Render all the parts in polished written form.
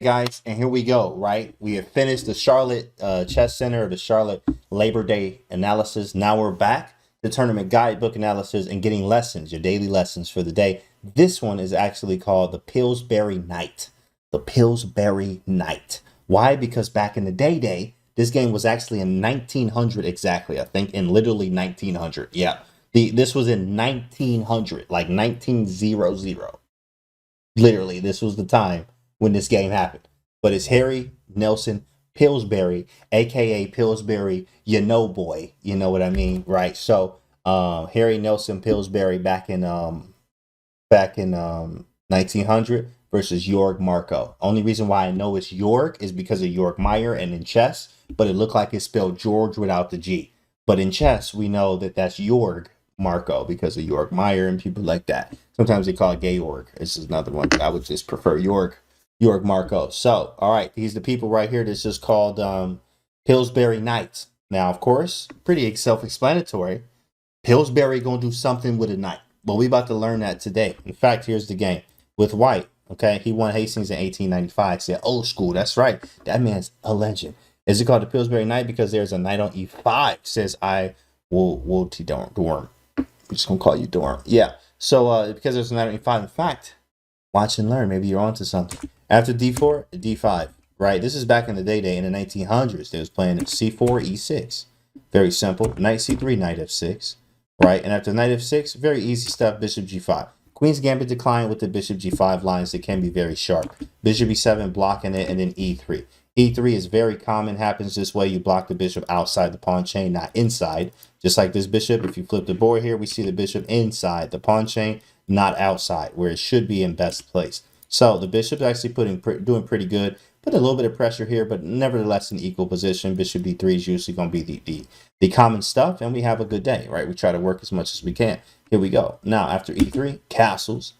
Guys, and here we go, right? We have finished the Charlotte Chess Center, the Charlotte Labor Day analysis. Now we're back to tournament guidebook analysis and getting lessons, your daily lessons for the day. This one is actually called the Pillsbury Knight. The Pillsbury Knight. Why? Because back in the day, this game was actually in 1900 exactly, I think, in literally 1900. Yeah. This was in 1900, like 1900. Literally, this was the time when this game happened. But it's Harry Nelson Pillsbury, aka Pillsbury, boy. You know what I mean, right? So Harry Nelson Pillsbury back in 1900 versus York Marco. Only reason why I know it's York is because of York Meyer and in chess, but it looked like it's spelled George without the G. But in chess, we know that that's York Marco because of York Meyer and people like that. Sometimes they call it Georg. This is another one. I would just prefer York Marco. So, all right, these are the people right here. This is called Pillsbury Knights. Now, of course, pretty self-explanatory. Pillsbury gonna do something with a knight. But we about to learn that today. In fact, here's the game with White. Okay, he won Hastings in 1895. Said old school. That's right. That man's a legend. Is it called the Pillsbury Knight because there's a knight on e5? Says I will Dorm. We're just gonna call you Dorm. Yeah. So because there's a knight on e5. In fact, watch and learn. Maybe you're onto something. After d4, d5. Right. This is back in the day in the 1900s. They was playing c4, e6. Very simple. Knight c3, knight f6. Right, and after knight f6, very easy stuff, bishop g5. Queen's gambit decline with the bishop g5 lines that can be very sharp. Bishop e7 blocking it, and then e3. E3 is very common, happens this way. You block the bishop outside the pawn chain, not inside. Just like this bishop, if you flip the board here, we see the bishop inside the pawn chain, not outside, where it should be in best place. So the bishop's actually doing pretty good. Put a little bit of pressure here, but nevertheless in equal position. Bishop d3 is usually going to be the common stuff, and we have a good day, right? We try to work as much as we can. Here we go. Now, after e3, castles,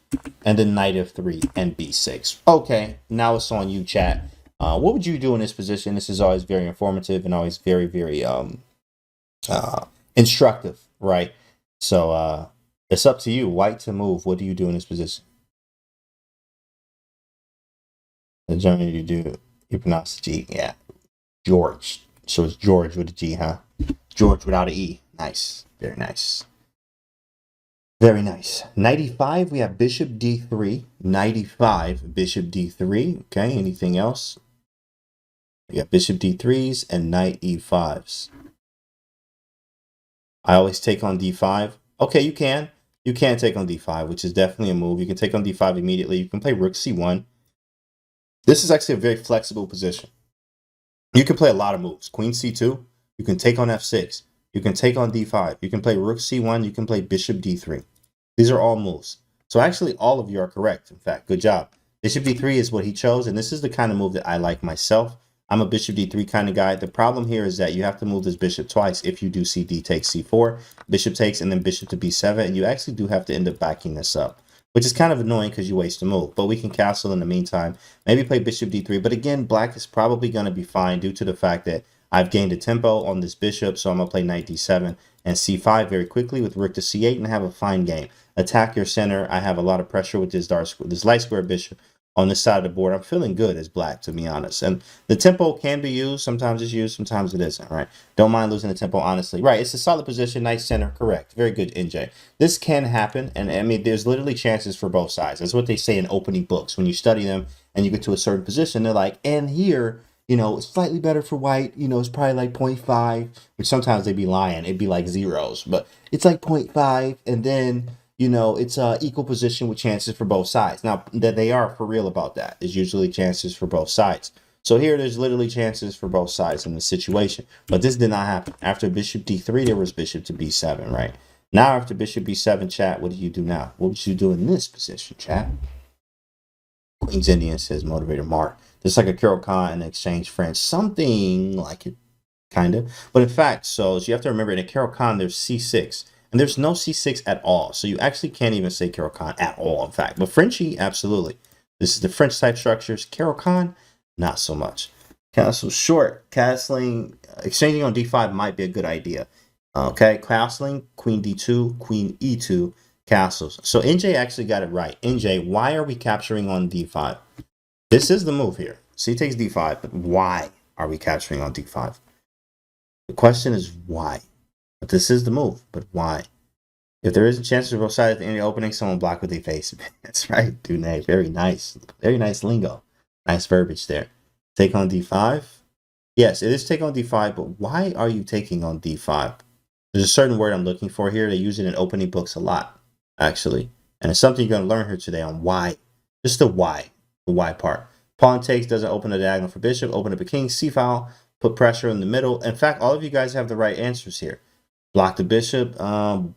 and then knight f3 and b6. Okay, now it's on you, chat. What would you do in this position? This is always very informative and always very, very instructive, right? So it's up to you. White to move. What do you do in this position? The German you pronounce the G, yeah. George. So it's George with a G, huh? George without an E. Nice. Very nice. Very nice. Knight e5, we have bishop d3. Knight e5, bishop d3. Okay, anything else? We got bishop d3s and knight e5s. I always take on d5. Okay, you can. You can take on d5, which is definitely a move. You can take on d5 immediately. You can play rook c1. This is actually a very flexible position. You can play a lot of moves. Queen c2. You can take on f6. You can take on d5. You can play rook c1. You can play bishop d3. These are all moves. So actually, all of you are correct. In fact, good job. Bishop d3 is what he chose, and this is the kind of move that I like myself. I'm a bishop d3 kind of guy. The problem here is that you have to move this bishop twice. If you do cd takes c4, bishop takes, and then bishop to b7, and you actually do have to end up backing this up, which is kind of annoying because you waste a move. But we can castle in the meantime. Maybe play bishop d3. But again, black is probably going to be fine due to the fact that I've gained a tempo on this bishop. So I'm going to play knight d7 and c5 very quickly with rook to c8 and have a fine game. Attack your center. I have a lot of pressure with this light square bishop on this side of the board. I'm feeling good as black, to be honest. And the tempo can be used. Sometimes it's used, sometimes it isn't, right? Don't mind losing the tempo, honestly. Right, it's a solid position, nice center, correct. Very good, NJ. This can happen, and I mean, there's literally chances for both sides. That's what they say in opening books. When you study them and you get to a certain position, they're like, and here, you know, it's slightly better for white. You know, it's probably like 0.5, which sometimes they'd be lying. It'd be like zeros, but it's like 0.5, and then you know, it's equal position with chances for both sides. Now, that they are for real about that. There's usually chances for both sides. So here, there's literally chances for both sides in the situation. But this did not happen. After bishop d3, there was bishop to b7, right? Now, after bishop b7, chat, what do you do now? What would you do in this position, chat? Queen's Indian says, Motivator Mark. Just like a Carol Khan and Exchange Friends. Something like it, kind of. But in fact, so you have to remember, in a Carol Khan, there's c6. And there's no c6 at all. So you actually can't even say Carol Khan at all, in fact. But Frenchy, absolutely. This is the French type structures. Carol Khan, not so much. Castle short. Castling, exchanging on d5 might be a good idea. Okay, castling, queen d2, queen e2, castles. So NJ actually got it right. NJ, why are we capturing on d5? This is the move here. C takes d5, but why are we capturing on d5? The question is why. But this is the move, but why? If there is a chance to roll side at the end of the opening, someone block with their face. That's right, Dune. Very nice. Very nice lingo. Nice verbiage there. Take on d5. Yes, it is take on d5, but why are you taking on d5? There's a certain word I'm looking for here. They use it in opening books a lot, actually. And it's something you're going to learn here today on why. Just the why part. Pawn takes, doesn't open a diagonal for bishop, open up a king, c-file, put pressure in the middle. In fact, all of you guys have the right answers here. Block the bishop,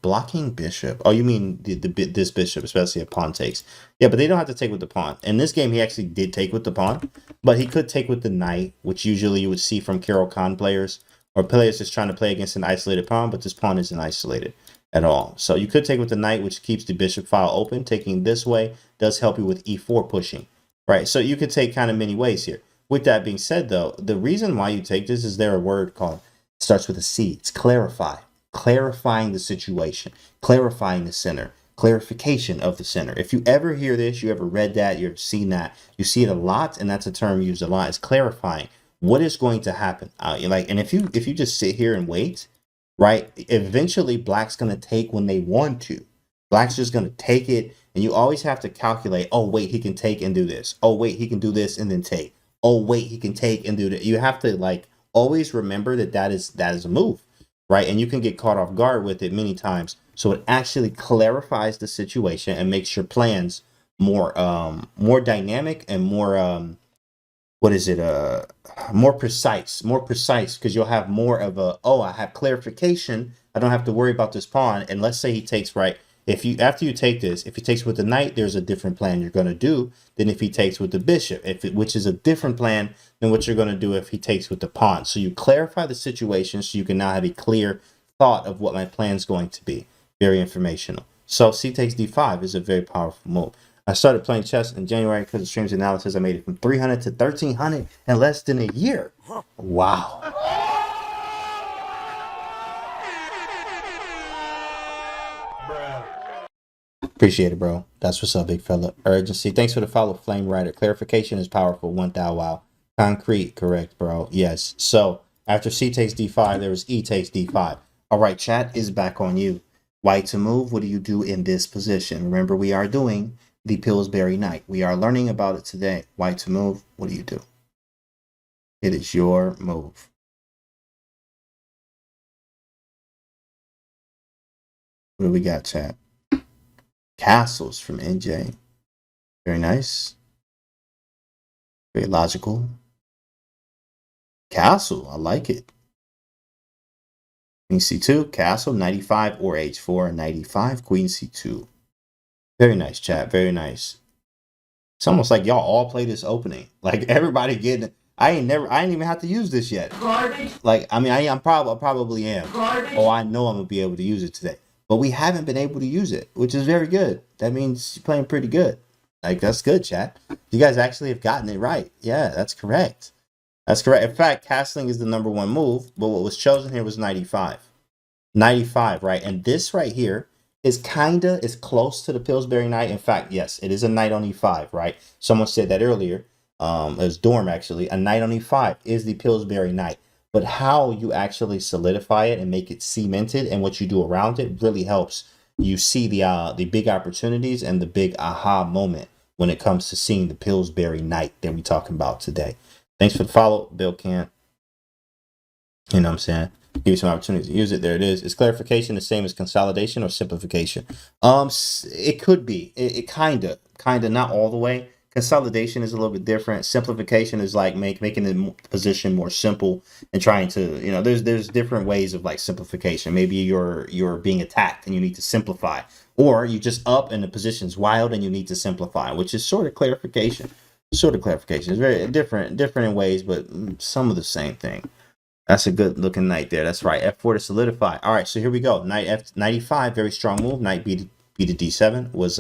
blocking bishop. Oh, you mean this bishop, especially if pawn takes. Yeah, but they don't have to take with the pawn. In this game, he actually did take with the pawn, but he could take with the knight, which usually you would see from Carol Khan players or players just trying to play against an isolated pawn, but this pawn isn't isolated at all. So you could take with the knight, which keeps the bishop file open. Taking this way does help you with e4 pushing, right? So you could take kind of many ways here. With that being said, though, the reason why you take this is there a word called, starts with a C. It's clarify. Clarifying the situation, clarifying the center, clarification of the center. If you ever hear this, you ever read that, you've seen that, you see it a lot, and that's a term used a lot. It's clarifying what is going to happen. And if you just sit here and wait, right? Eventually, black's going to take when they want to. Black's just going to take it, and you always have to calculate. Oh wait, he can take and do this. Oh wait, he can do this and then take. Oh wait, he can take and do that. You have to always remember that is a move. Right, and you can get caught off guard with it many times. So it actually clarifies the situation and makes your plans more dynamic and more more precise because you'll have more of I have clarification. I don't have to worry about this pawn. And let's say he takes, right. After you take this, if he takes with the knight, there's a different plan you're going to do than if he takes with the bishop, which is a different plan than what you're going to do if he takes with the pawn. So you clarify the situation so you can now have a clear thought of what my plan is going to be. Very informational. So C takes d5 is a very powerful move. I started playing chess in January because of streams analysis. I made it from 300 to 1300 in less than a year. Wow. Appreciate it, bro. That's what's up, big fella. Urgency. Thanks for the follow, Flame Rider. Clarification is powerful. 1,000. Wow. Concrete. Correct, bro. Yes. So after C takes d5, there was E takes d5. All right, chat is back on you. White to move. What do you do in this position? Remember, we are doing the Pillsbury Knight. We are learning about it today. White to move. What do you do? It is your move. What do we got, chat? Castles from NJ. Very nice. Very logical. Castle. I like it. Queen c2. Castle. 95 or h4. 95. Queen c2. Very nice, chat. Very nice. It's almost like y'all all play this opening. Like everybody getting. I ain't even have to use this yet. Garbage. Like I probably am. Garbage. Oh, I know I'm gonna be able to use it today. But we haven't been able to use it, which is very good. That means you're playing pretty good. Like, that's good, chat. You guys actually have gotten it right. Yeah, that's correct. That's correct. In fact, castling is the #1 move, but what was chosen here was 95. 95, right? And this right here is close to the Pillsbury Knight. In fact, yes, it is a knight on e5, right? Someone said that earlier. It was Dorm, actually. A knight on e5 is the Pillsbury Knight. But how you actually solidify it and make it cemented and what you do around it really helps you see the big opportunities and the big aha moment when it comes to seeing the Pillsbury Knight that we're talking about today. Thanks for the follow, Bill Kent. You know what I'm saying? Give you some opportunities to use it. There it is. Is clarification the same as consolidation or simplification? It could be. It kind of, not all the way. Consolidation is a little bit different. Simplification is like making the position more simple and trying to, there's different ways of like simplification. Maybe you're being attacked and you need to simplify, or you just up and the position's wild and you need to simplify, which is sort of clarification. It's very different in ways, but some of the same thing. That's a good looking knight there. That's right. F4 to solidify. All right, so here we go. Knight F95, very strong move. Knight B to D7 was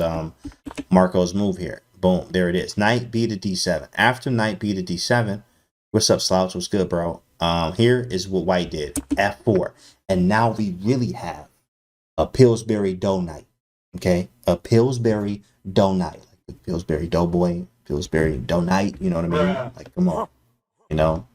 Marco's move here. Boom, there it is. Knight B to D7. After knight B to D7, what's up, Slouch? What's good, bro? Here is what white did. F4. And now we really have a Pillsbury Dough Knight. Okay? A Pillsbury Dough Knight. Like the Pillsbury Doughboy, Pillsbury Knight, you know what I mean? Like, come on, you know,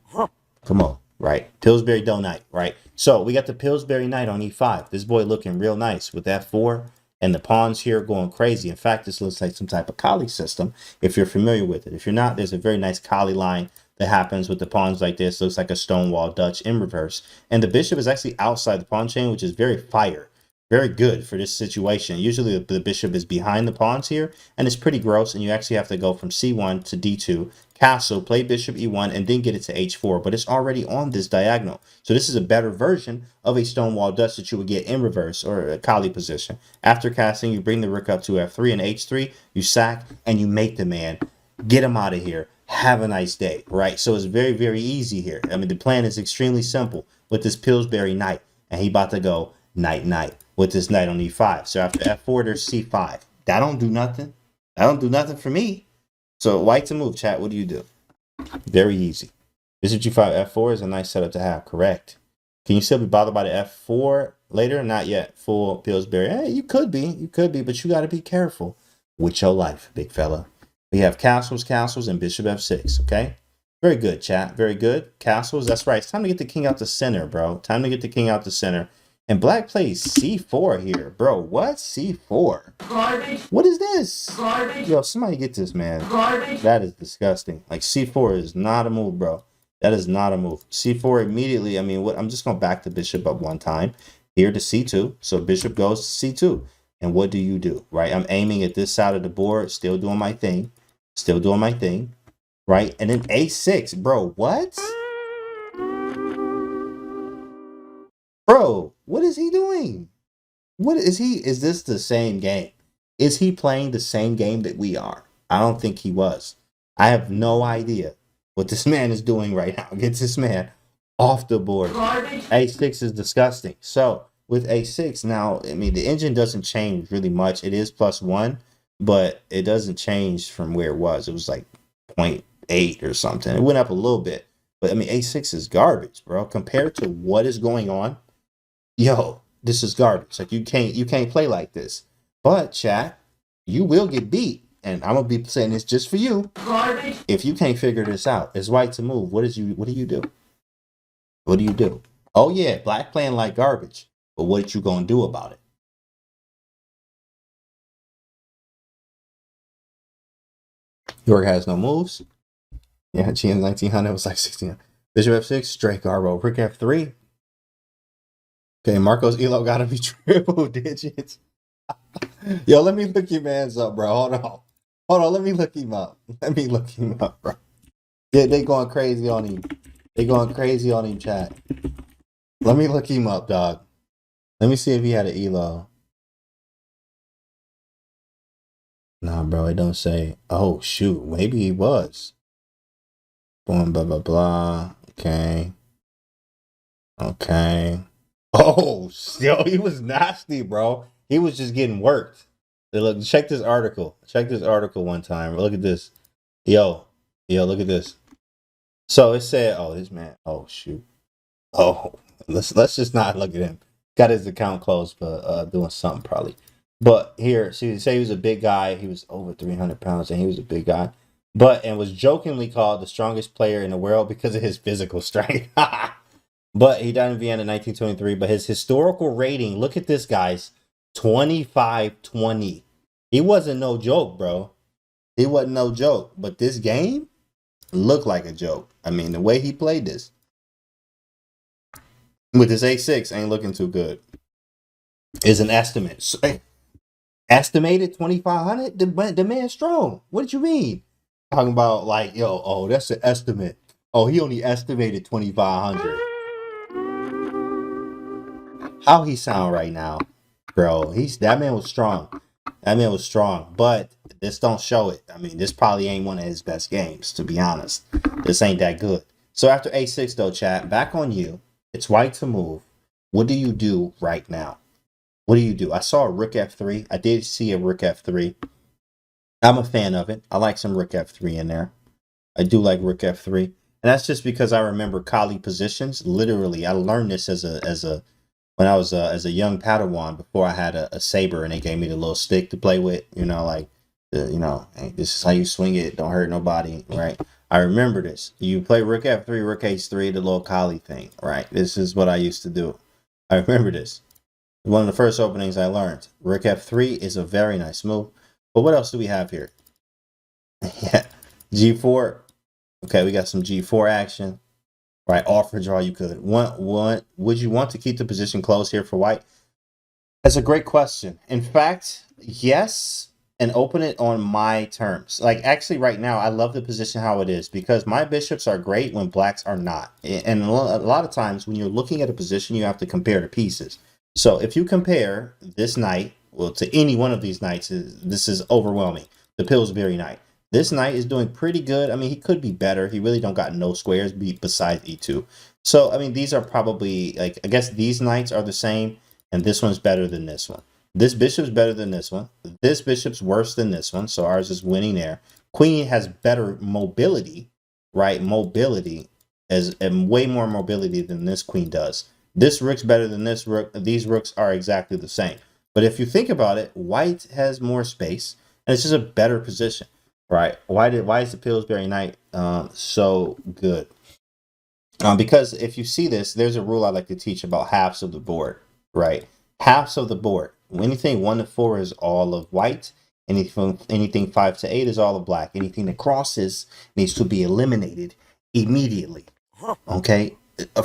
come on, right? Pillsbury Knight, right? So we got the Pillsbury Knight on e5. This boy looking real nice with f4 and the pawns here going crazy. In fact, this looks like some type of Kali system if you're familiar with it. If you're not, there's a very nice Kali line that happens with the pawns like this. Looks like a Stonewall Dutch in reverse. And the bishop is actually outside the pawn chain, which is very fire. Very good for this situation. Usually the bishop is behind the pawns here, and it's pretty gross, and you actually have to go from c1 to d2, castle, play bishop e1, and then get it to h4, but it's already on this diagonal. So this is a better version of a Stonewall Dutch that you would get in reverse, or a Kali position. After casting, you bring the rook up to f3 and h3, you sack, and you make the man. Get him out of here. Have a nice day, right? So it's very, very easy here. I mean, the plan is extremely simple with this Pillsbury Knight, and he about to go knight with this knight on e5. So after f4, there's c5. That don't do nothing. That don't do nothing for me. So white to move, chat. What do you do? Very easy. Bishop g5, f4 is a nice setup to have. Correct. Can you still be bothered by the f4 later? Not yet. Full Pillsbury. Hey, you could be, but you got to be careful with your life, big fella. We have castles, and bishop f6. Okay. Very good, chat. Very good. Castles. That's right. It's time to get the king out the center, bro. Time to get the king out the center. And black plays c4 here, bro. What? C4? Garbage. What is this? Garbage. Yo, somebody get this, man. Garbage. That is disgusting. Like, c4 is not a move, bro. That is not a move. c4 immediately. I mean, what? I'm just going to back the bishop up one time. Here to c2. So bishop goes to c2. And what do you do, right? I'm aiming at this side of the board. Still doing my thing. Still doing my thing. Right? And then a6. Bro, what? Bro, what is he doing? What is he? Is this the same game? Is he playing the same game that we are? I don't think he was. I have no idea what this man is doing right now. Get this man off the board. A6 is disgusting. So with a6 now, I mean, the engine doesn't change really much. It is +1, but it doesn't change from where it was. It was like 0.8 or something. It went up a little bit. But I mean, a6 is garbage, bro. Compared to what is going on. Yo, this is garbage. Like you can't play like this. But chat, you will get beat, and I'm gonna be saying this just for you. Garbage. If you can't figure this out, it's white to move. What do you do? What do you do? Oh yeah, black playing like garbage. But what you gonna do about it? York has no moves. Yeah, GM 1900 was like 16. Bishop f6, straight garbo. Rook f3. Okay, Marco's elo gotta be triple digits. Yo, let me look your man's up, bro. Hold on. Let me look him up. Bro. Yeah, they going crazy on him. Chat. Let me look him up, dog. Let me see if he had an elo. Nah, bro, it don't say. Oh shoot, maybe he was. Boom, blah blah blah. Okay. Oh, yo, he was nasty, bro. He was just getting worked. Look, check this article. One time. Look at this. Yo, look at this. So it said, oh, this man. Oh shoot. Oh, let's just not look at him. Got his account closed, but doing something probably. But here, see, say he was a big guy. He was over 300 pounds, and he was a big guy. And was jokingly called the strongest player in the world because of his physical strength. But he died in Vienna in 1923. But his historical rating, look at this, guys, 25-20. He wasn't no joke, bro. He wasn't no joke. But this game looked like a joke. I mean, the way he played this with his a6 ain't looking too good. Is an estimate. So, estimated 2,500. The man's strong. What did you mean? Talking about like, yo, oh, that's an estimate. Oh, he only estimated 2,500. How he sound right now, bro? That man was strong. But this don't show it. I mean, this probably ain't one of his best games, to be honest. This ain't that good. So after a6 though, chat, back on you. It's white to move. What do you do right now? What do you do? I saw a rook f3. I did see a rook f3. I'm a fan of it. I like some rook f3 in there. I do like rook f3. And that's just because I remember Kali positions. Literally, I learned this when I was as a young Padawan before I had a saber, and they gave me the little stick to play with. You know, like You know, hey, this is how you swing it. Don't hurt nobody, right? I remember this. You play rook f3, rook h3, the little collie thing, right? This is what I used to do. I remember this. One of the first openings I learned. Rook f3 is a very nice move. But what else do we have here? Yeah, g4. Okay, we got some g4 action. Right, offer draw you could. Would you want to keep the position closed here for white? That's a great question. In fact, yes, and open it on my terms. Like actually right now, I love the position how it is because my bishops are great when blacks are not. And a lot of times when you're looking at a position, you have to compare the pieces. So if you compare this knight, well, to any one of these knights, this is overwhelming. The Pillsbury Knight. This knight is doing pretty good. I mean, he could be better. He really don't got no squares besides e2. So, I mean, these are probably, like, I guess these knights are the same, and this one's better than this one. This bishop's better than this one. This bishop's worse than this one, so ours is winning there. Queen has better mobility, right? Mobility and way more mobility than this queen does. This rook's better than this rook. These rooks are exactly the same. But if you think about it, white has more space, and it's just a better position. Right? Why is the Pillsbury Knight so good? Because if you see this, there's a rule I like to teach about halves of the board. Right? Halves of the board. Anything 1 to 4 is all of white. Anything 5 to 8 is all of black. Anything that crosses needs to be eliminated immediately. Okay?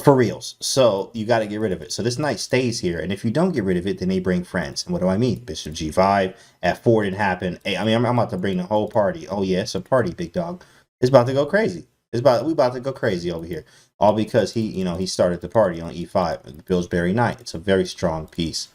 For reals. So you got to get rid of it. So this knight stays here. And if you don't get rid of it, then they bring friends. And what do I mean? Bishop g5, f4 didn't happen. Hey, I mean, I'm about to bring the whole party. Oh, yeah, it's a party, big dog. It's about to go crazy. We about to go crazy over here. All because he started the party on e5, the Pillsbury Knight. It's a very strong piece.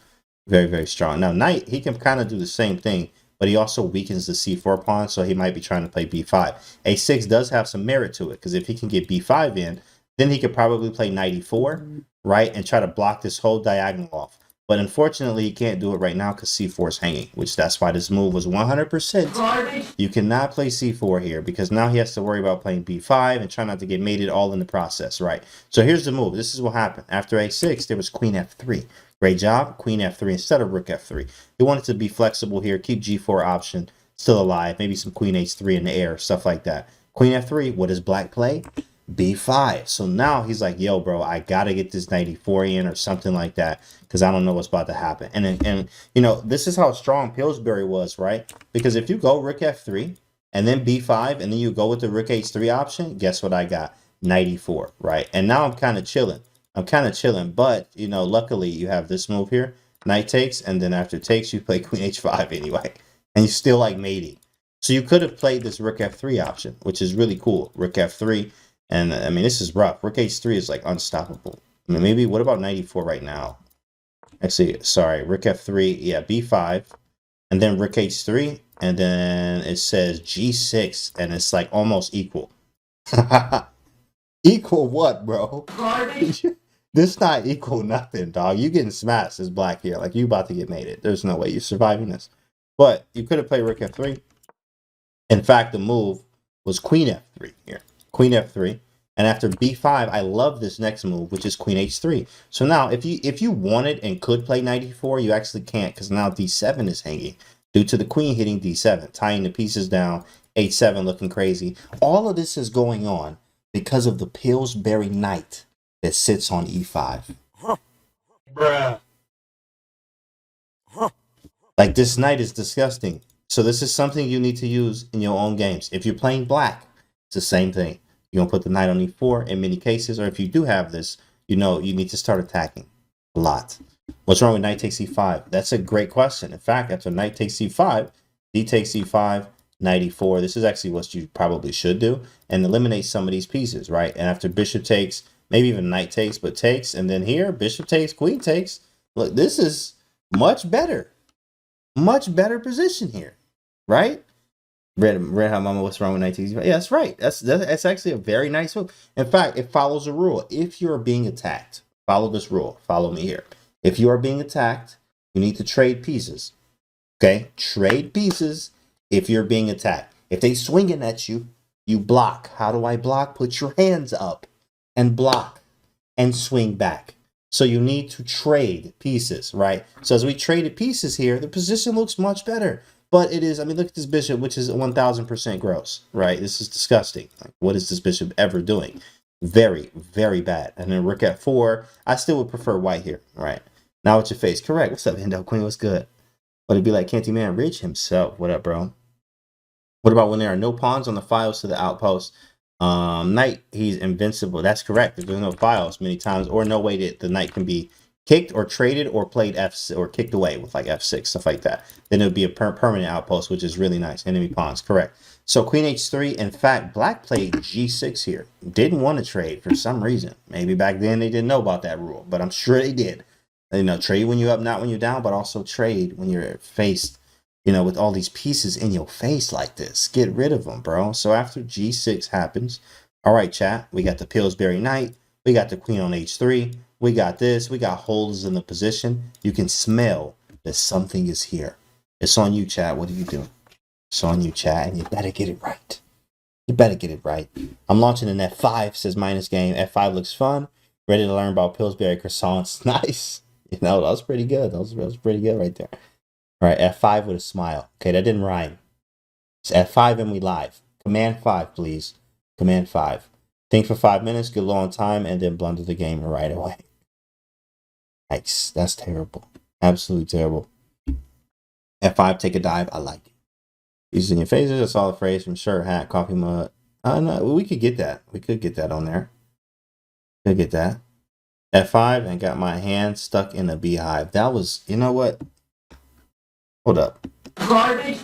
Very, very strong. Now, knight, he can kind of do the same thing, but he also weakens the c4 pawn, so he might be trying to play b5. a6 does have some merit to it, because if he can get b5 in, then he could probably play knight e4, right, and try to block this whole diagonal off. But unfortunately, he can't do it right now because c4 is hanging, which that's why this move was 100%. You cannot play c4 here because now he has to worry about playing b5 and try not to get mated all in the process, right? So here's the move. This is what happened. After a6, there was queen f3. Great job, queen f3 instead of rook f3. He wanted to be flexible here, keep g4 option still alive, maybe some queen h3 in the air, stuff like that. Queen f3, what does black play? b5. So now he's like, yo, bro, I gotta get this knight e4 in or something like that because I don't know what's about to happen. And you know, this is how strong Pillsbury was, right? Because if you go rook f3 and then b5 and then you go with the rook h3 option, guess what I got? Knight e4, right? And now I'm kind of chilling. But you know, luckily you have this move here, knight takes, and then after takes you play queen h5 anyway, and you still like mating. So you could have played this rook f3 option, which is really cool. Rook f3. And I mean, this is rough. Rook h3 is like unstoppable. I mean, maybe what about knight e4 right now? Actually, sorry, rook f3, yeah, b5, and then rook h3, and then it says g6, and it's like almost equal. Equal what, bro? This not equal nothing, dog. You getting smashed as black here. Like, you about to get mated. There's no way you're surviving this. But you could have played rook f3. In fact, the move was queen f3 here. Queen f3, and after b5, I love this next move, which is queen h3. So now, if you wanted and could play knight e4, you actually can't because now d7 is hanging due to the queen hitting d7, tying the pieces down. h7 looking crazy. All of this is going on because of the Pillsbury Knight that sits on e5. Bruh. Like, this knight is disgusting. So this is something you need to use in your own games. If you're playing black, it's the same thing. You're going to put the knight on e4 in many cases, or if you do have this, you know you need to start attacking a lot. What's wrong with knight takes e5? That's a great question. In fact, after knight takes e5, d takes e5, knight e4, this is actually what you probably should do, and eliminate some of these pieces, right? And after bishop takes, maybe even knight takes, but takes, and then here, bishop takes, queen takes. Look, this is much better position here, right? Red Hot Mama, what's wrong with knight takes e5? Yeah, that's right. That's actually a very nice move. In fact, it follows a rule. If you're being attacked, follow this rule. Follow me here. If you are being attacked, you need to trade pieces. Okay? Trade pieces if you're being attacked. If they swinging at you, you block. How do I block? Put your hands up and block and swing back. So you need to trade pieces, right? So as we traded pieces here, the position looks much better. But it is, I mean, look at this bishop, which is 1000% gross, right? This is disgusting. Like, what is this bishop ever doing? Very, very bad. And then rook at 4. I still would prefer white here, right? Now with your face. Correct. What's up, Hendo Queen? What's good? But it'd be like Canty Man Rich himself. What up, bro? What about when there are no pawns on the files to the outpost? Knight, he's invincible. That's correct. If there's no files many times, or no way that the knight can be kicked or traded or played or kicked away with like F6, stuff like that, then it would be a permanent outpost, which is really nice. Enemy pawns, correct. So Queen H3. In fact, Black played G6 here. Didn't want to trade for some reason. Maybe back then they didn't know about that rule, but I'm sure they did. You know, trade when you're up, not when you're down, but also trade when you're faced, you know, with all these pieces in your face like this. Get rid of them, bro. So after G6 happens, all right, chat, we got the Pillsbury Knight. We got the Queen on H3. We got this. We got holders in the position. You can smell that something is here. It's on you, chat. What do you do? It's on you, chat, and you better get it right. You better get it right. I'm launching an F5, says Minus Game. F5 looks fun. Ready to learn about Pillsbury croissants. Nice. You know, that was pretty good. That was pretty good right there. All right, F5 with a smile. Okay, that didn't rhyme. It's F5 and we live. Command 5, please. Command 5. Think for 5 minutes, get low on time, and then blunder the game right away. Nice. That's terrible. Absolutely terrible. F5, take a dive. I like it. Using your phasers. I saw the phrase from shirt, hat, coffee mug. No, we could get that. We could get that on there. Could get that. F5 and got my hand stuck in a beehive. That was, you know what? Hold up. Garbage.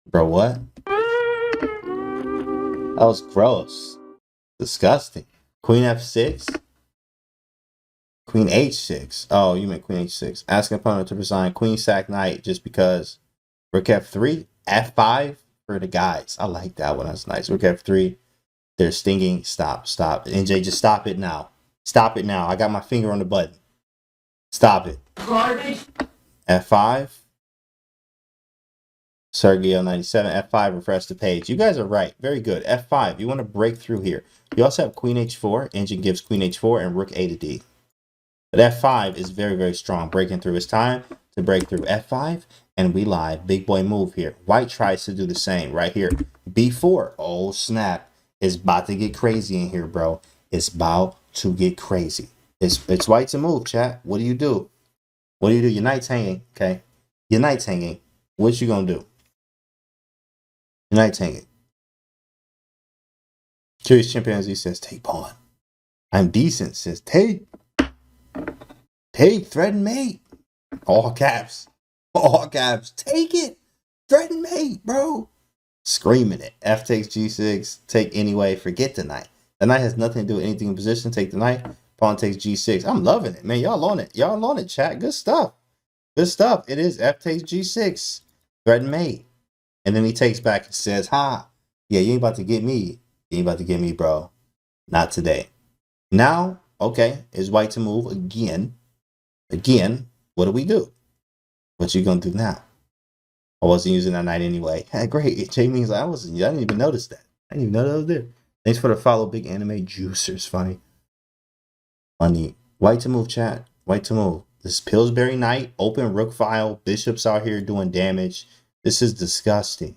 Bro, what? That was gross. Disgusting. Queen F6. Queen H6. Oh, you meant Queen H6. Ask opponent to resign Queen sack Knight just because. Rook F3. F5 for the guys. I like that one. That's nice. Rook F3. They're stinging. Stop. Stop. NJ, just stop it now. Stop it now. I got my finger on the button. Stop it. Garbage. F5. Sergio 97. F5. Refresh the page. You guys are right. Very good. F5. You want to break through here. You also have Queen H4. Engine gives Queen H4 and Rook A to D. But F5 is very, very strong. Breaking through. It's time to break through F5. And we live. Big boy move here. White tries to do the same right here. B4. Oh, snap. It's about to get crazy in here, bro. It's about to get crazy. It's white to move, chat. What do you do? What do you do? Your knight's hanging, okay? Your knight's hanging. What you gonna do? Your knight's hanging. Curious Chimpanzee says, take pawn. I'm decent, says, take. Take, threaten mate. All caps. All caps. Take it. Threaten mate, bro. Screaming it. F takes G6. Take anyway. Forget the knight. The knight has nothing to do with anything in position. Take the knight. Pawn takes G6. I'm loving it, man. Y'all on it. Y'all on it, chat. Good stuff. Good stuff. It is F takes G6. Threaten mate. And then he takes back and says, ha. Yeah, you ain't about to get me. You ain't about to get me, bro. Not today. Now, okay, is white to move again. Again, what do we do? What you gonna do now? I wasn't using that knight anyway. Hey, great. Jamie's like, I didn't even notice that. I didn't even know that was there. Thanks for the follow, big anime juicers. Funny. Funny. White to move, chat. White to move. This is Pillsbury Knight. Open rook file. Bishops out here doing damage. This is disgusting.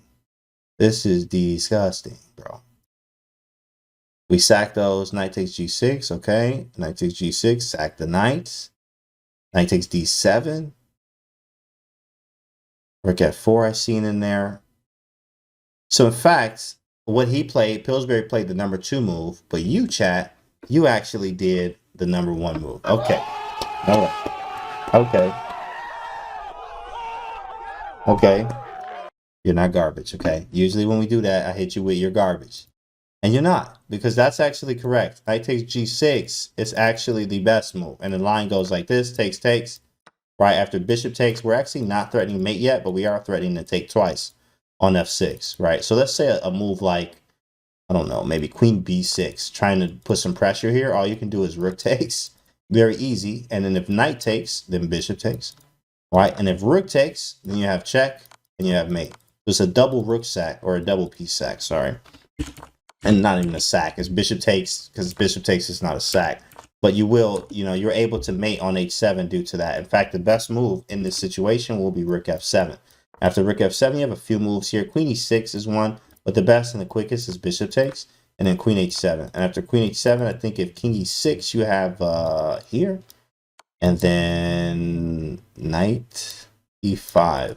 This is disgusting, bro. We sack those. Knight takes G6. Okay. Knight takes G6. Sack the knights. Knight takes D7. Rook F4 I seen in there. So in fact, what he played, Pillsbury played the number 2 move, but you, chat, you actually did the number 1 move. Okay. All right. Okay. Okay. You're not garbage, okay? Usually when we do that, I hit you with your garbage. And you're not, because that's actually correct. Knight takes G6. It's actually the best move. And the line goes like this, takes. Right after bishop takes, we're actually not threatening mate yet, but we are threatening to take twice on F6, right? So let's say a move like, I don't know, maybe Queen B6, trying to put some pressure here. All you can do is rook takes, very easy. And then if knight takes, then bishop takes, right? And if rook takes, then you have check and you have mate. So it's a double rook sack or a double piece sack, sorry. And not even a sack, it's bishop takes, because bishop takes is not a sack. But you will, you know, you're able to mate on H7 due to that. In fact, the best move in this situation will be rook F7. After rook f7, you have a few moves here. Queen e6 is one, but the best and the quickest is bishop takes, and then queen h7. And after queen h7, I think if king e6, you have here, and then knight e5. I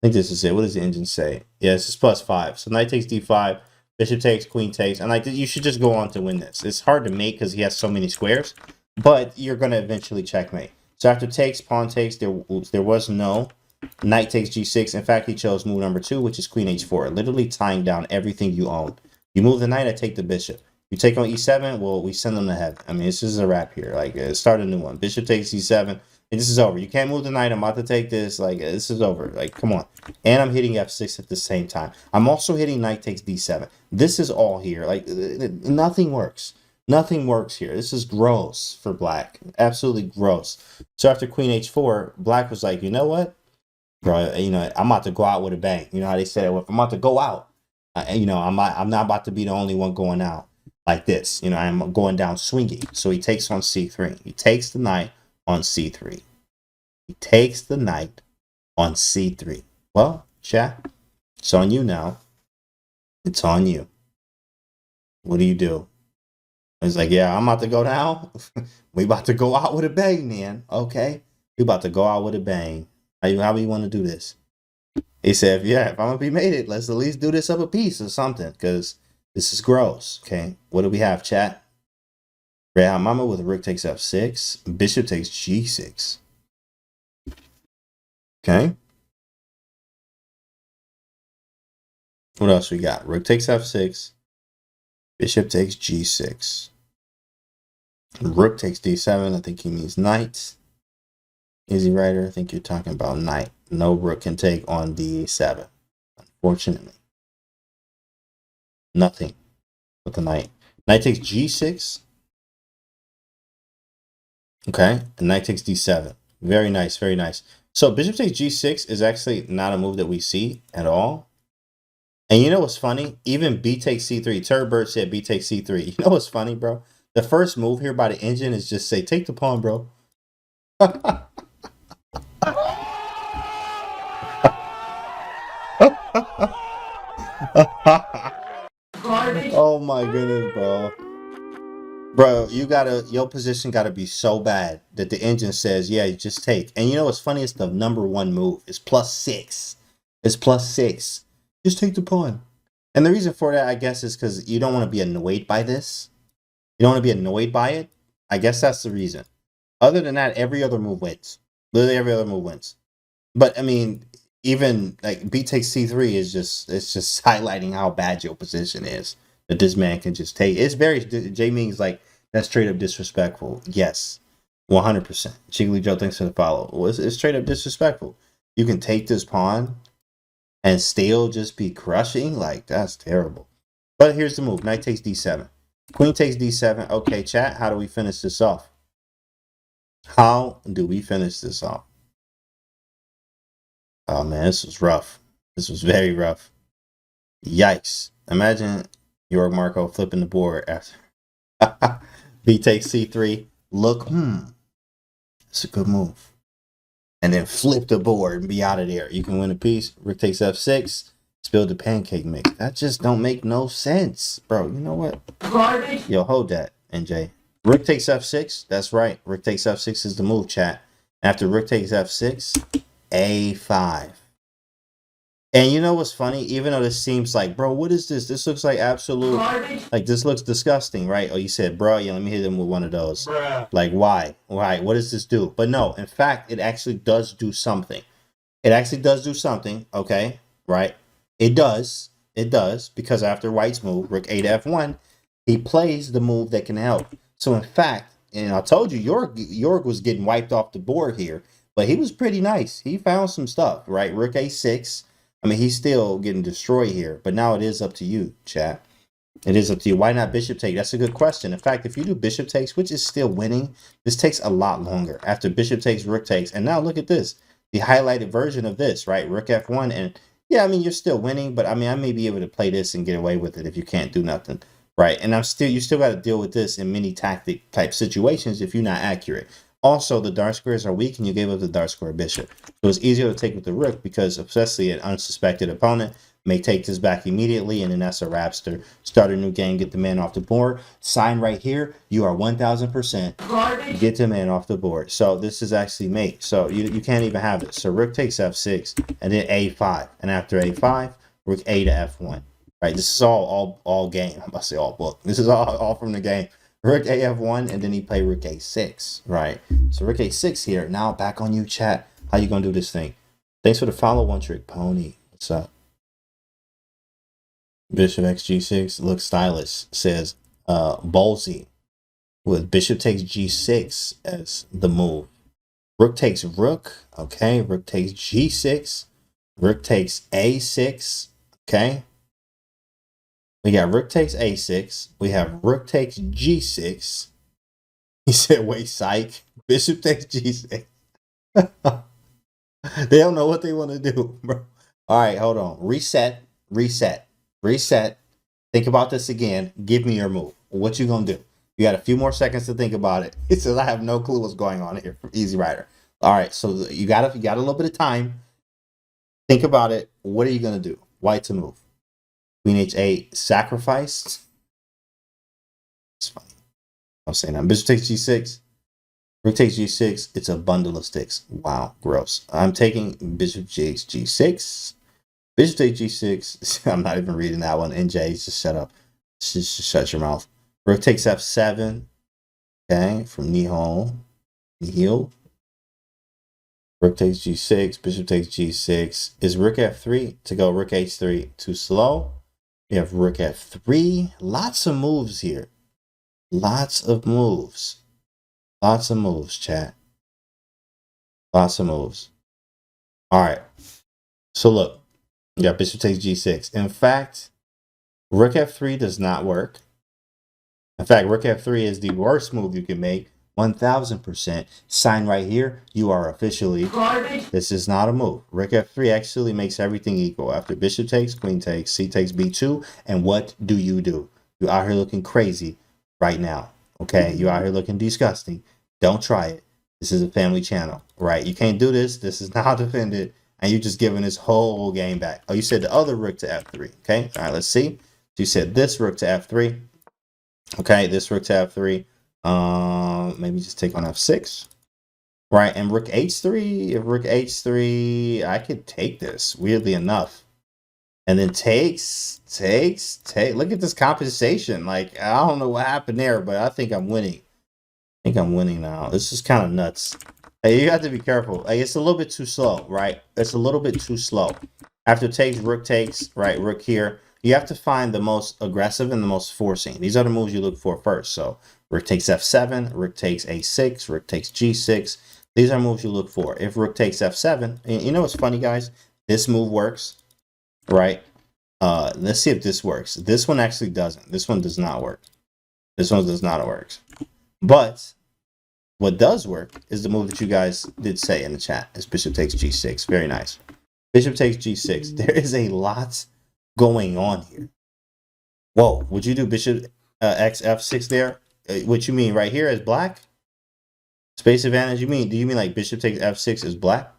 think this is it. What does the engine say? Yeah, this is +5. So knight takes d5, bishop takes, queen takes, and like you should just go on to win this. It's hard to mate because he has so many squares, but you're gonna eventually checkmate. So after takes, pawn takes, there was no knight takes g6. In fact, he chose move number 2, which is queen h4, literally tying down everything you own. You move the knight, I take the bishop. You take on e7, well, we send them to heaven. I mean, this is a wrap here. Like, start a new one. Bishop takes e7, and this is over. You can't move the knight. I'm about to take this. Like, this is over. Like, come on. And I'm hitting f6 at the same time. I'm also hitting knight takes d7. This is all here. Like, nothing works. Nothing works here. This is gross for black. Absolutely gross. So after queen h4, black was like, you know what? Bro, you know, I'm about to go out with a bang. You know how they said it? If I'm about to go out, you know, I'm not about to be the only one going out like this. You know, I'm going down swinging. So he takes on c3. He takes the knight on c3. He takes the knight on c3. Well, chat, it's on you now. It's on you. What do you do? It's like, yeah, I'm about to go down. We about to go out with a bang, man. Okay, we about to go out with a bang. How do you want to do this? He said, yeah, if I'm gonna be mated, let's at least do this up a piece or something, because this is gross. Okay, what do we have, chat? Red Mama with rook takes f6, bishop takes g6. Okay. What else we got? Rook takes f6, bishop takes g6. Rook takes d7. I think he means knight. Easy Rider, I think you're talking about knight. No rook can take on d7. Unfortunately. Nothing with the knight. Knight takes g6. Okay, and knight takes d7. Very nice, very nice. So bishop takes g6 is actually not a move that we see at all. And you know what's funny? Even b takes c3. Turbird said b takes c3. You know what's funny, bro? The first move here by the engine is just say, take the pawn, bro. Oh my goodness, bro. Bro, your position gotta be so bad that the engine says, yeah, you just take. And you know what's funny? It's the #1 move. It's +6. It's +6. Just take the pawn. And the reason for that, I guess, is because you don't want to be annoyed by this. You don't want to be annoyed by it. I guess that's the reason. Other than that, every other move wins. Literally every other move wins. But I mean, even like b takes c3 is just highlighting how bad your position is. That this man can just take. It's very J Ming's like, that's straight up disrespectful. Yes, 100%. Chiggly Joe thanks for the follow. Well, it's straight up disrespectful. You can take this pawn and still just be crushing. Like, that's terrible. But here's the move: knight takes d7, queen takes d7. Okay, chat. How do we finish this off? How do we finish this off? Oh man, this was rough. This was very rough. Yikes! Imagine York Marco flipping the board after b takes c3. Look, it's a good move. And then flip the board and be out of there. You can win a piece. Rook takes f6. Spill the pancake mix. That just don't make no sense, bro. You know what? Garbage. Yo, hold that, NJ. Rook takes f6. That's right. Rook takes f6 is the move, chat. After rook takes f6, a5. And you know what's funny? Even though this seems like, bro, what is this? This looks like absolute, like, this looks disgusting, right? Oh, you said, bro, yeah, let me hit him with one of those. Bruh. Like, why? Why? What does this do? But no, in fact, it actually does do something. It actually does do something, okay? Right? It does. It does, because after white's move, rook a to f1, he plays the move that can help. So, in fact, and I told you, York was getting wiped off the board here, but he was pretty nice. He found some stuff, right? Rook a6. I mean, he's still getting destroyed here, but now it is up to you, chat. It is up to you. Why not bishop take? That's a good question. In fact, if you do bishop takes, which is still winning, this takes a lot longer. After bishop takes, rook takes. And now look at this. The highlighted version of this, right? Rook f1. And yeah, I mean, you're still winning, but I mean, I may be able to play this and get away with it if you can't do nothing, right? And you still got to deal with this in many tactic type situations if you're not accurate. Also, the dark squares are weak and you gave up the dark square bishop. So it's easier to take with the rook because especially an unsuspected opponent may take this back immediately, and then that's a rapster. Start a new game, get the man off the board. Sign right here, you are 1000%. Get the man off the board. So this is actually mate. So you can't even have it. So rook takes f6 and then a5. And after a5, rook a to f1. Right, this is all game. I'm about to say all book. This is all from the game. Rook AF1, and then he played Rook A6, right? So Rook A6 here. Now back on you, chat. How you gonna do this thing? Thanks for the follow, One Trick Pony. What's up? Bishop XG6 looks stylish. Says ballsy with Bishop takes G6 as the move. Rook takes Rook. Okay, Rook takes G6. Rook takes A6. Okay. We got Rook takes A6. We have Rook takes G6. He said, wait, psych. Bishop takes G6. They don't know what they want to do, bro. All right, hold on. Reset, reset, reset. Think about this again. Give me your move. What you going to do? You got a few more seconds to think about it. He says, I have no clue what's going on here from Easy Rider. All right, so you got a little bit of time. Think about it. What are you going to do? White to move. Queen H8 sacrificed. It's funny. I'm saying that. Bishop takes G6. Rook takes G6. It's a bundle of sticks. Wow, gross. I'm taking Bishop takes G6. Bishop takes G6. I'm not even reading that one. NJ, just shut up. Just shut your mouth. Rook takes F7. Okay, from Nihil. Rook takes G6. Bishop takes G6. Is Rook F3 to go Rook H3 too slow? We have Rook F3. Lots of moves here. Lots of moves. Lots of moves, chat. Lots of moves. All right. So look. You got Bishop takes G6. In fact, Rook F3 does not work. In fact, Rook F3 is the worst move you can make. 1000%. Sign right here. You are officially garbage. This is not a move. Rook F3 actually makes everything equal. After Bishop takes, Queen takes, C takes B2. And what do? You out here looking crazy right now. Okay, you out here looking disgusting. Don't try it. This is a family channel, right? You can't do this. This is not defended. And you're just giving this whole game back. Oh, you said the other rook to F3. Okay, all right, let's see. So you said this rook to F3. Okay, this rook to F3. Maybe just take on F6, right? And Rook H3. If Rook H3, I could take this, weirdly enough, and then takes. Look at this compensation. Like, I don't know what happened there, but I think I'm winning. Now. This is kind of nuts. Hey, you have to be careful. Like, it's a little bit too slow, right? It's a little bit too slow. After takes, Rook takes, right? Rook here. You have to find the most aggressive and the most forcing. These are the moves you look for first. So Rook takes F7, Rook takes A6, Rook takes G6. These are moves you look for. If Rook takes F7, and you know what's funny, guys? This move works, right? Let's see if this works. This one actually doesn't. This one does not work. This one does not work. But what does work is the move that you guys did say in the chat. Is Bishop takes G6. Very nice. Bishop takes G6. There is a lot going on here. Whoa, would you do Bishop X F6 there? What you mean right here as black? Space advantage, do you mean like Bishop takes F6 is black?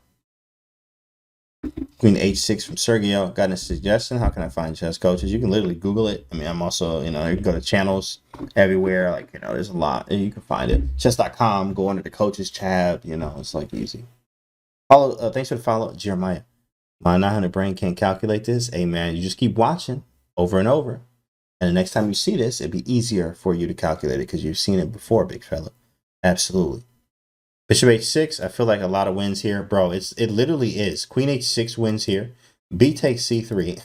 Queen H6 from Sergio. Got a suggestion? How can I find chess coaches? You can literally Google it. I mean, I'm also, you can go to channels everywhere. Like, there's a lot. You can find it. Chess.com, go under the coaches tab. It's like easy. Follow. Thanks for the follow, Jeremiah. My 900 brain can't calculate this. Hey, man, you just keep watching over and over. And the next time you see this, it'd be easier for you to calculate it because you've seen it before, big fella. Absolutely. Bishop H6, I feel like a lot of wins here. Bro, it literally is. Queen H6 wins here. B takes C3.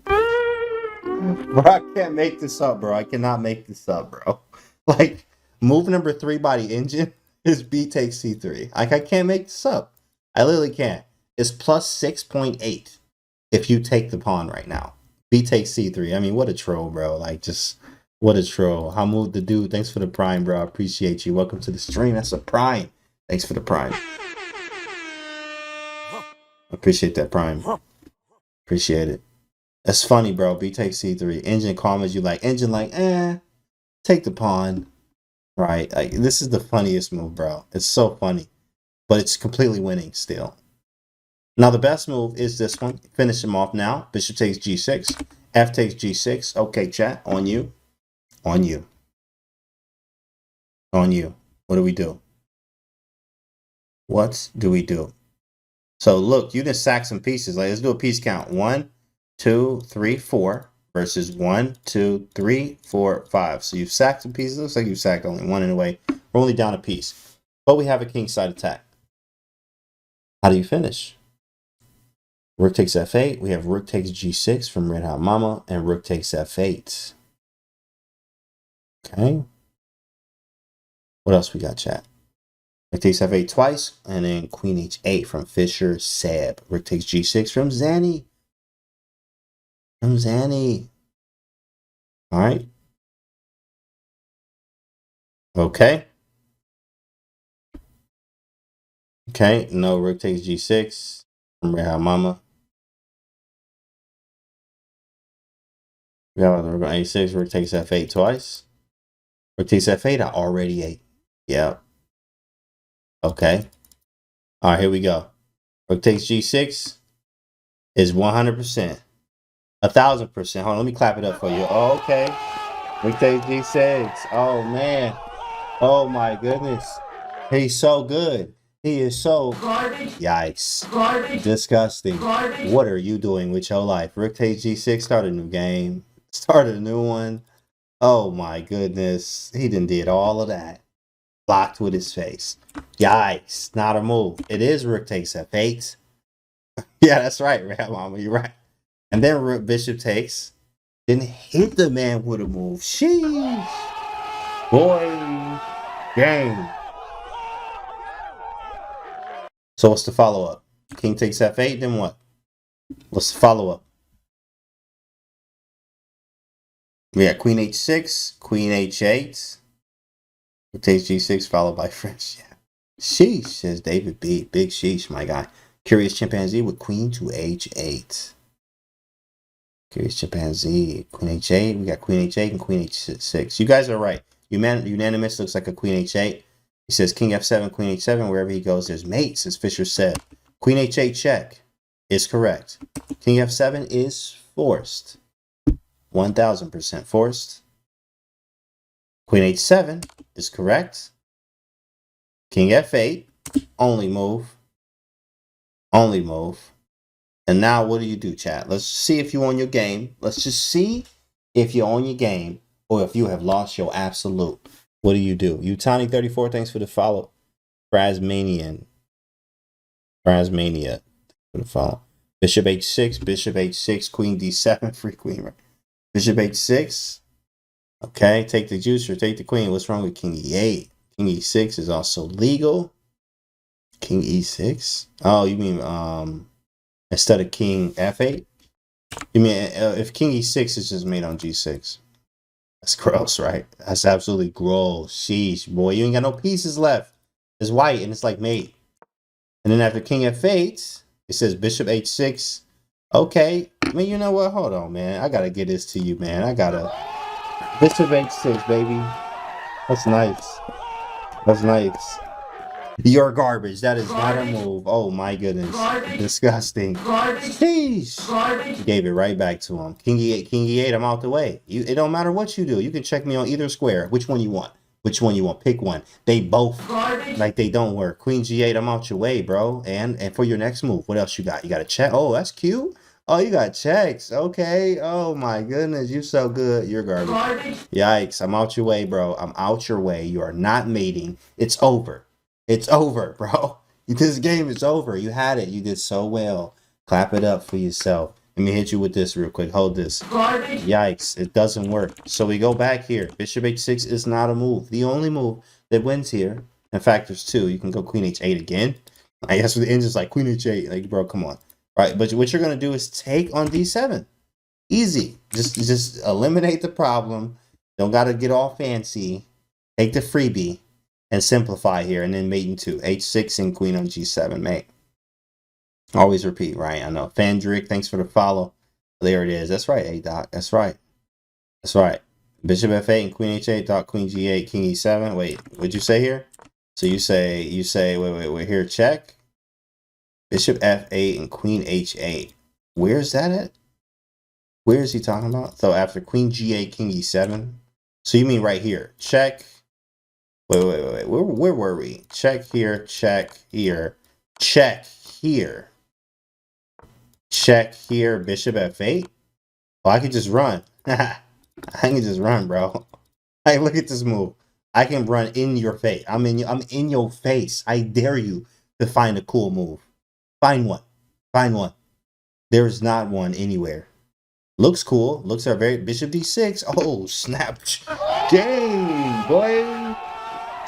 Bro, I can't make this up, bro. I cannot make this up, bro. Like, move number 3 by the engine is B takes C3. Like, I can't make this up. I literally can't. It's plus 6.8 if you take the pawn right now. B takes C3. I mean, what a troll, bro. Like, just what a troll. How moved the dude. Thanks for the prime, bro. I appreciate you. Welcome to the stream. That's a prime. Thanks for the prime. Appreciate that prime. Appreciate it. That's funny, bro. B takes C3. Engine calm as you like. Engine like, take the pawn. right? Like, this is the funniest move, bro. It's so funny, but it's completely winning still. Now, the best move is this one. Finish him off now. Bishop takes g6. F takes g6. Okay, chat. On you. On you. On you. What do we do? What do we do? So, look, you just sack some pieces. Like, let's do a piece count. 1, 2, 3, 4 versus 1, 2, 3, 4, 5. So, you've sacked some pieces. Looks like you've sacked only one in a way. We're only down a piece. But we have a kingside attack. How do you finish? Rook takes f8. We have rook takes g6 from Red Hot Mama, and rook takes f8. Okay. What else we got, chat? Rook takes f8 twice, and then queen h8 from Fisher Seb. Rook takes g6 from Zanny. All right. Okay. Okay. No, rook takes g6 from Red Hot Mama. We got rook on a6. Rook takes f8 twice. Rook takes f8. I already ate. Yep. Okay. All right, here we go. Rook takes g6 is 100%. 1,000%. Hold on, let me clap it up for you. Oh, okay. Rook takes g6. Oh, man. Oh, my goodness. He's so good. He is so... Yikes. Disgusting. What are you doing with your life? Rook takes g6. Start a new game. Start a new one. Oh, my goodness. He did all of that. Blocked with his face. Yikes. Not a move. It is rook takes f8. Yeah, that's right, Red Mama. You're right. And then rook bishop takes. Then hit the man with a move. Sheesh. Boy. Game. So what's the follow-up? King takes f8, then what? What's the follow-up? We got queen h6, queen h8. Rook takes g6, followed by French. Yeah. Sheesh, says David B. Big sheesh, my guy. Curious Chimpanzee with queen to h8. Curious Chimpanzee, queen h8. We got queen h8 and queen h6. You guys are right. Unanimous looks like a queen h8. He says king f7, queen h7. Wherever he goes, there's mates, as Fisher said. Queen h8 check is correct. King f7 is forced. 1,000% forced. Queen h7 is correct. King f8, only move. Only move. And now what do you do, chat? Let's see if you own your game. Let's just see if you own your game or if you have lost your absolute. What do you do? Utani34, thanks for the follow. Brasmania for the follow. Bishop h6, queen d7, free queen, right? Bishop h6. Okay, take the juice or take the queen. What's wrong with king e8? King e6 is also legal. King e6. Oh, you mean instead of king f8? You mean if king e6 is just made on g6? That's gross, right? That's absolutely gross. Sheesh, boy, you ain't got no pieces left. It's white and it's like mate. And then after king f8, it says bishop h6. Okay, I mean, you know what? Hold on, man. I gotta get this to you, man. I gotta bishop h6, baby. That's nice. That's nice. You're garbage. That is not a move. Oh my goodness. Disgusting. Sheesh. Gave it right back to him. King e8, I'm out the way. It don't matter what you do. You can check me on either square. Which one you want? Which one you want? Pick one. They both like they don't work. Queen g8, I'm out your way, bro. And for your next move, what else you got? You got a check. Oh, that's cute. Oh, you got checks. Okay. Oh my goodness. You so good. You're garbage. Yikes. I'm out your way, bro. I'm out your way. You are not mating. It's over. It's over, bro. This game is over. You had it. You did so well. Clap it up for yourself. Let me hit you with this real quick. Hold this. Yikes. It doesn't work. So we go back here. Bishop h6 is not a move. The only move that wins here. In fact, there's two. You can go queen h8 again. I guess with the engine's like queen h8. Like, bro, come on. Right. But what you're going to do is take on d7. Easy. Just eliminate the problem. Don't got to get all fancy. Take the freebie. And simplify here, and then mate into h6 and queen on g7, mate. Always repeat, right? I know. Fandrick, thanks for the follow. There it is. That's right, A-Doc. That's right. That's right. Bishop f8 and queen h8, thought queen g8, king e7. Wait, what'd you say here? So you say, wait, here, check. Bishop f8 and queen h8. Where's that at? Where is he talking about? So after queen g8, king e7. So you mean right here? Check. Wait. Where were we? Check here, check here, check here. Check here, bishop f8. Oh, I can just run. I can just run, bro. Hey, look at this move. I can run in your face. I'm in your face. I dare you to find a cool move. Find one. Find one. There's not one anywhere. Looks cool. Looks are very bishop d6. Oh, snap. Game, boy.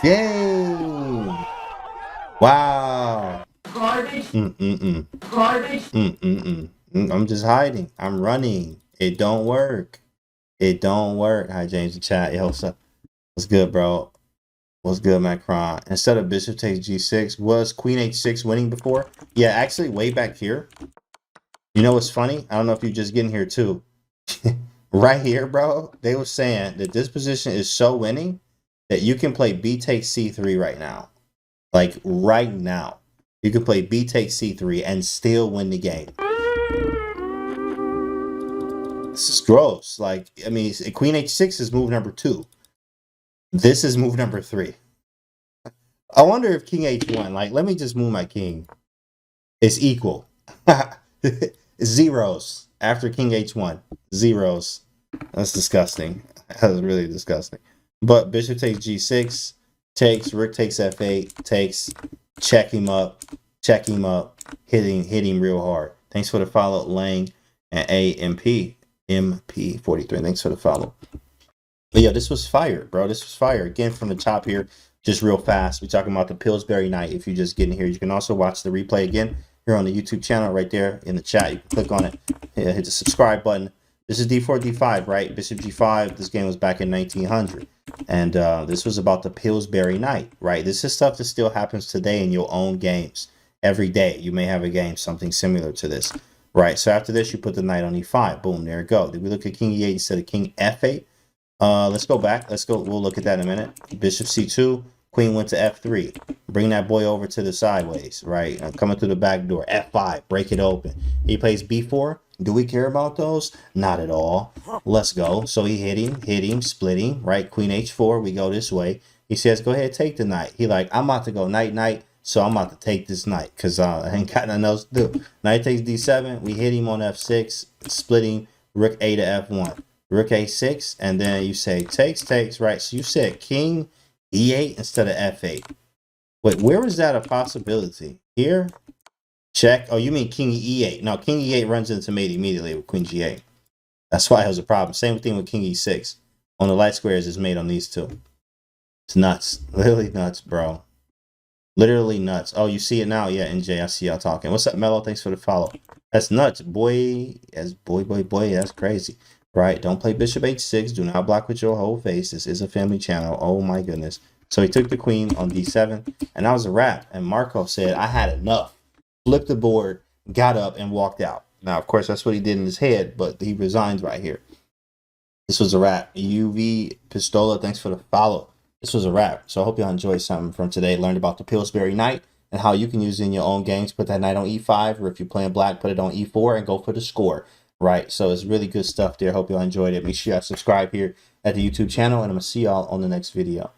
Game. Wow. Garbage. Garbage. I'm just hiding. I'm running. It don't work. It don't work. Hi, James in chat. Yo, what's up? What's good, bro? What's good, Macron? Instead of bishop takes g6, was queen h6 winning before? Yeah, actually, way back here. You know what's funny? I don't know if you're just getting here too. Right here, bro, they were saying that this position is so winning that you can play b takes c3 right now. Like right now. You can play b takes c3 and still win the game. This is gross. Like, I mean, queen h6 is move number 2. This is move number 3. I wonder if king h1, like, let me just move my king. It's equal. Zeros after king h1. Zeros. That's disgusting. That was really disgusting. But bishop takes g6, takes, rook takes f8, takes, check him up, hit him real hard. Thanks for the follow, Lang and MP43. Thanks for the follow. But yeah, this was fire, bro. This was fire. Again, from the top here, just real fast. We're talking about the Pillsbury Knight. If you're just getting here, you can also watch the replay again here on the YouTube channel right there in the chat. You can click on it, hit the subscribe button. This is d4, d5, right? Bishop g5. This game was back in 1900. And this was about the Pillsbury Knight, right? This is stuff that still happens today in your own games. Every day, you may have a game, something similar to this, right? So after this, you put the knight on e5. Boom, there you go. Did we look at king e8 instead of king f8? Let's go back. Let's go. We'll look at that in a minute. Bishop c2. Queen went to f3. Bring that boy over to the sideways, right? Coming through the back door. f5. Break it open. He plays b4. Do we care about those? Not at all. Let's go. So he hit him, splitting, right? Queen h4. We go this way. He says, go ahead, take the knight. He like, I'm about to go knight. So I'm about to take this knight because I ain't got nothing else to do. Knight takes d7. We hit him on f6, splitting rook a to f1. Rook a6, and then you say takes, right? So you said king e8 instead of f8. Wait, where is that a possibility? Here? Check. Oh, you mean king e8. No, king e8 runs into mate immediately with queen g8. That's why it was a problem. Same thing with king e6. On the light squares is mate on these two. It's nuts. Literally nuts, bro. Literally nuts. Oh, you see it now? Yeah, NJ, I see y'all talking. What's up, Mello? Thanks for the follow. That's nuts, boy. That's boy. That's crazy. Right? Don't play bishop h6. Do not block with your whole face. This is a family channel. Oh my goodness. So he took the queen on d7, and that was a wrap. And Marco said, I had enough. Flipped the board, got up, and walked out. Now, of course, that's what he did in his head, but he resigns right here. This was a wrap. UV Pistola, thanks for the follow. This was a wrap. So I hope y'all enjoyed something from today. Learned about the Pillsbury Knight and how you can use it in your own games. Put that knight on e5, or if you're playing black, put it on e4 and go for the score. Right? So it's really good stuff there. Hope y'all enjoyed it. Make sure y'all subscribe here at the YouTube channel, and I'm going to see y'all on the next video.